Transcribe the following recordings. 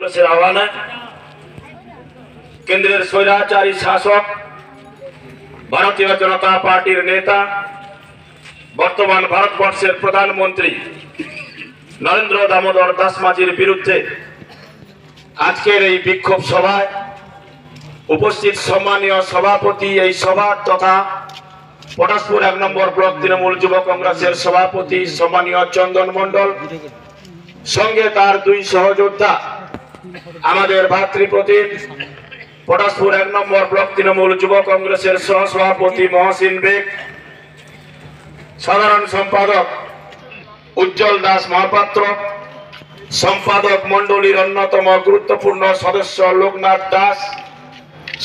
কংগ্রেসের আহ্বানে কেন্দ্রের স্বৈরাচারী শাসক ভারতীয় জনতা পার্টির নেতা বর্তমান ভারতবর্ষের প্রধানমন্ত্রী নরেন্দ্র দামোদর দাস মাঝির বিরুদ্ধে আজকের এই বিক্ষোভ সভায় উপস্থিত সম্মানীয় সভাপতি, এই সভা তথা পটাশপুর 1 নম্বর ব্লক তৃণমূল যুব কংগ্রেসের সভাপতি সম্মানীয় চন্দন মণ্ডল, সঙ্গে তার 2 সহযোদ্ধা, আমাদের ভাতৃপ্রতিম পটাশপুর 1 নম্বর ব্লক তৃণমূল যুব কংগ্রেসের সহসভাপতি মহসিন বেগ, সাধারণ সম্পাদক উজ্জ্বল দাস মহাপাত্র, সম্পাদক মণ্ডলীর অন্যতম গুরুত্বপূর্ণ সদস্য লোকনাথ দাস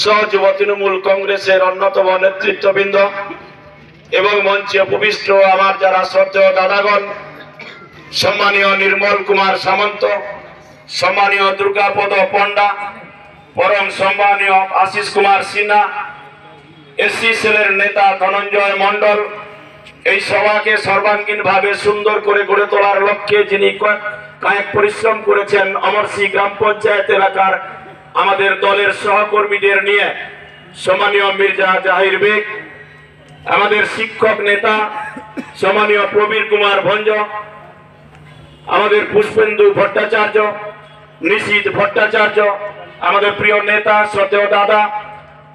সহ যুব তৃণমূল কংগ্রেসের অন্যতম নেতৃত্ববৃন্দ এবং মঞ্চে উপবিষ্ট আমার যারা শ্রদ্ধেয় দাদাগণ, সম্মানীয় নির্মল কুমার সামন্ত, সম্মানীয় দুর্গাপদ পণ্ডা, পরম সম্মানীয় আশিস কুমার সিনহা, এসসি সেলের নেতা ধনঞ্জয় মণ্ডল, এই সভাকে সর্বাঙ্গীনভাবে সুন্দর করে গড়ে তোলার লক্ষ্যে যিনি কায়িক পরিশ্রম করেছেন অমরসি গ্রাম পঞ্চায়েত এলাকার আমাদের দলের সহকর্মীদের নিয়ে, সম্মানীয় মির্জা জাহির বেগ, আমাদের শিক্ষক নেতা সম্মানীয় প্রবীর কুমার ভঞ্জ, আমাদের পুষ্পেন্দু ভট্টাচার্য, নিশীথ ভট্টাচার্য, আমাদের প্রিয় নেতা শ্রদ্ধেয় দাদা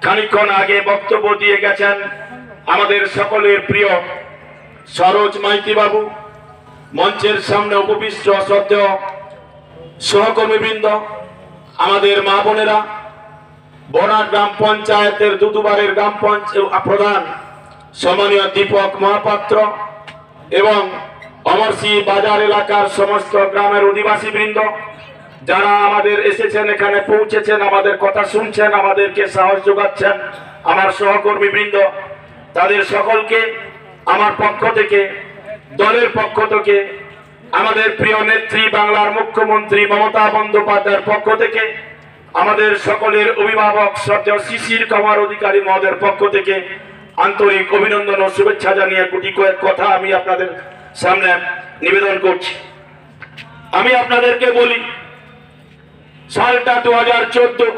খানিকক্ষণ আগে বক্তব্য দিয়ে গেছেন আমাদের সকলের প্রিয় সরোজ মাইতি বাবু, মঞ্চের সামনে উপবিষ্ট শ্রদ্ধেয় সহকর্মীবৃন্দ, আমাদের মা বোনেরা, বড়া গ্রাম পঞ্চায়েতের দুদুবারের গ্রাম পঞ্চায়েত প্রধান সম্মানীয় দীপক মহাপাত্র এবং অমরসি বাজার এলাকার সমস্ত গ্রামের অধিবাসী বৃন্দ যারা আমাদের এসেছেন, এখানে পৌঁছেছেন, আমাদের কথা শুনছেন, আমাদেরকে সাহস যোগাচ্ছেন, আমার সহকর্মী বৃন্দ, তাদের সকলকে আমার পক্ষ থেকে, দলের পক্ষ থেকে, আমাদের প্রিয় নেত্রী বাংলার মুখ্যমন্ত্রী মমতা বন্দ্যোপাধ্যায়ের পক্ষ থেকে, আমাদের সকলের অভিভাবক শ্রদ্ধেয় শিশির কুমার অধিকারী মহোদয়ের পক্ষ থেকে আন্তরিক অভিনন্দন ও শুভেচ্ছা জানিয়ে গুটি কয়েক কথা আমি আপনাদের সামনে নিবেদন করছি। আমি আপনাদেরকে বলি, সালটা 2014,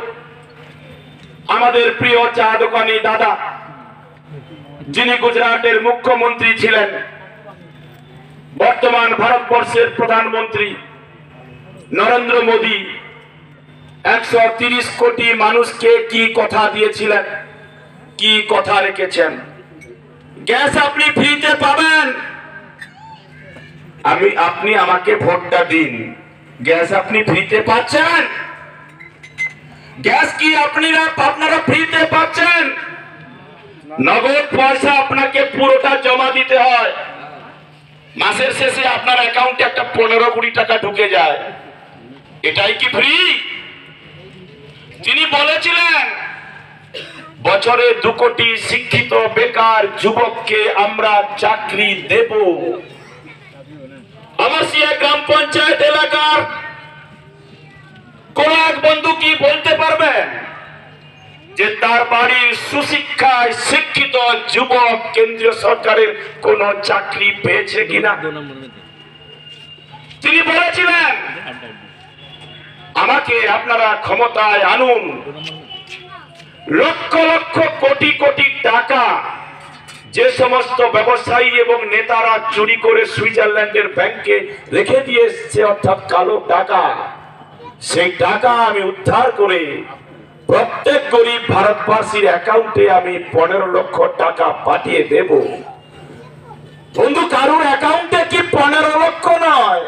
আমাদের প্রিয় চা দোকানি দাদা যিনি গুজরাটের মুখ্যমন্ত্রী ছিলেন, বর্তমান ভারতবর্ষের প্রধানমন্ত্রী নরেন্দ্র মোদী 130 কোটি মানুষকে কি কথা দিয়েছিলেন, কি কথা রেখেছেন? গ্যাস আপনি ফ্রিতে পাবেন, আপনি আমাকে ভোটটা দিন, গ্যাস আপনি ফ্রিতে পাচ্ছেন? গ্যাস কি আপনারা ফ্রিতে পাচ্ছেন? নগদ পয়সা আপনাকে পুরোটা জমা দিতে হয়, মাসের শেষে আপনার অ্যাকাউন্টে একটা 15 কোটি টাকা ঢুকে যায়, এটাই কি ফ্রি? তিনি বলেছিলেন বছরে 2 কোটি শিক্ষিত বেকার যুবককে আমরা চাকরি দেব। অমরসিয়া গ্রাম পঞ্চায়েত এলাকার কোন এক বন্ধু কি বলতে পারবেন যে তার বাড়ির সুশিক্ষায় শিক্ষিত যুবক কেন্দ্রীয় সরকারের কোন চাকরি পেয়েছে কিনা? তিনি বলেছিলেন আমাকে আপনারা ক্ষমতায় আনুন, লক্ষ লক্ষ কোটি কোটি টাকা যে সমস্ত ব্যবসায়ী এবং নেতারা চুরি করে সুইজারল্যান্ডের ব্যাংকে রেখে দিয়ে এসছে, অর্থাৎ কালো টাকা, সেই টাকা আমি উদ্ধার করে প্রত্যেক গরিব ভারতবাসীর অ্যাকাউন্টে আমি 15 লক্ষ টাকা পাঠিয়ে দেব। বন্ধু, কারোর অ্যাকাউন্টে কি 15 লক্ষ নয়,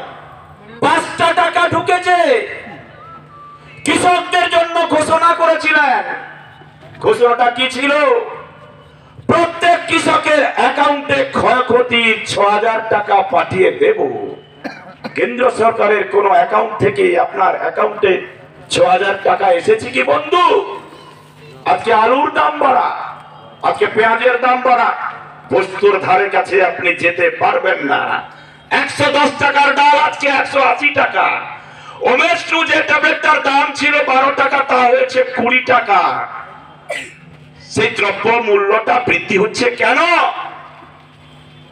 5টা টাকা ঢুকেছে। কৃষকদের জন্য ঘোষণা করেছিলেন, ঘোষণাটা কি ছিল? প্রত্যেক কৃষকের অ্যাকাউন্টে ক্ষয়ক্ষতির 6000 টাকা পাঠিয়ে দেব। কেন্দ্র সরকারের কোন অ্যাকাউন্ট থেকে আপনার অ্যাকাউন্টে 6000 টাকা এসেছে কি বন্ধু? আজকে আলুর দাম বাড়া, আজকে পেঁয়াজের দাম বাড়া, বস্তুর ধারে কাছে আপনি যেতে পারবেন না। 110 টাকার ডাল আজকে 180 টাকা। ওমেস্ট্রু যে ট্যাবলেটটার দাম ছিল 12 টাকা, তা হয়েছে 20 টাকা। সেই দ্রব্য মূল্যটা বৃদ্ধি হচ্ছে কেন?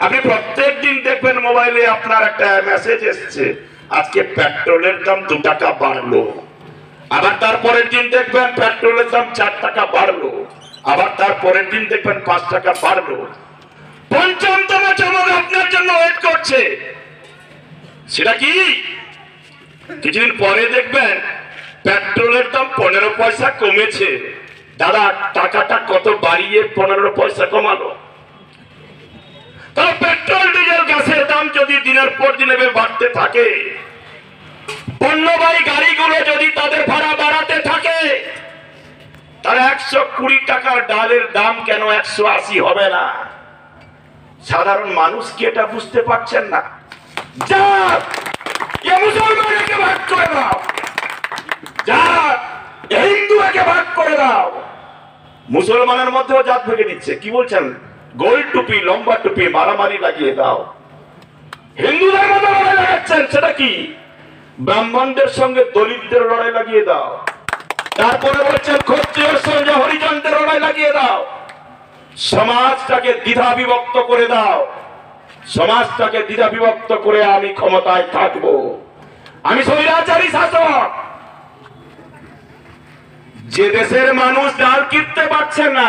আপনি প্রত্যেক দিন দেখবেন মোবাইলে আপনার একটা মেসেজ এসছে, আজকে পেট্রোলের দাম 2 টাকা বাড়লো। আবার তারপরের দিন দেখবেন পেট্রোলের দাম 4 টাকা বাড়লো, আবার তারপরের দিন দেখবেন 5 টাকা বাড়লো। পঞ্চমতম চমক আপনার জন্য ওয়েট করছে। সেটা কি? কিছুদিন পরে দেখবেন পেট্রোলের দাম 15 পয়সা কমেছে। দাদা, টাকাটা কত বাড়িয়ে 15 পয়সা কমালো? তাহলে পেট্রোল ডিজেল গ্যাসের দাম যদি দিনের পর দিন বাড়তে থাকে, পণ্যবাহী গাড়িগুলো যদি তাদের ভাড়া বাড়াতে থাকে, তাহলে 120 টাকার ডালের দাম কেন 180 হবে না? সাধারণ মানুষ কি এটা বুঝতে পারছেন না? যা মুসলমানকে ভাগ করে দাও, যা হিন্দুকে ভাগ করে দাও। মুসলমানের মধ্যেও জাত ভেঙে দিচ্ছে। কি বলছেন? গোল টুপি, লম্বা টুপি, মারামারি লাগিয়ে দাও। হিন্দুদের মধ্যে লড়াই লাগাচ্ছেন, সেটা কি? ব্রাহ্মণদের সঙ্গে দলিতদের লড়াই লাগিয়ে দাও। তারপরে বলছেন ক্ষত্রিয়ের সঙ্গে হরিজনদের লড়াই লাগিয়ে দাও। সমাজটাকে দ্বিধা বিভক্ত করে দাও। সমাজটাকে দ্বিধা বিভক্ত করে আমি ক্ষমতায় থাকবো, আমি স্বৈরাচারী শাসক। যে দেশের মানুষ ডাল কিনতে পারছে না,